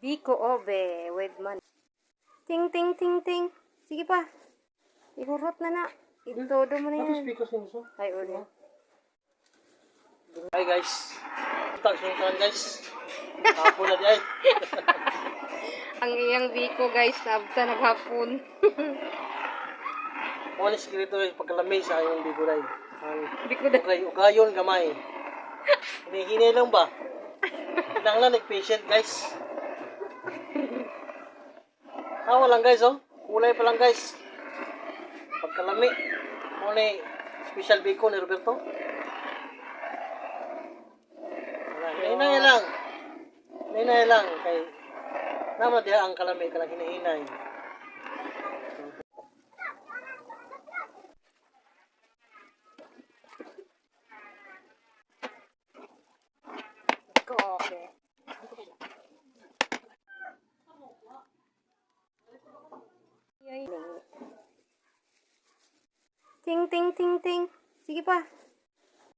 Biko Obe with money. Ting, ting, ting, ting. Sige pa. Ihurot na. Itodo mo na yan. Ay, ulit. Hi guys. Tak sungkan guys. Hapon na di ay. Ang iyang Biko guys, nabta naghapon. Mo ni sikreto pagkalamay sa ayong biguray. Ang Biko da. ugayon gamay. Hinihinay lang ba? Kinanglan nag-patient guys. Tawa lang guys oh. Kulay pa lang guys. Pagkalami. Mo ni special Biko ni Roberto. Hinay lang. Hinay lang kay naman diha ang kalami kalang hinahinay. Biko Obe. Ting, ting, ting, ting. Sige pa.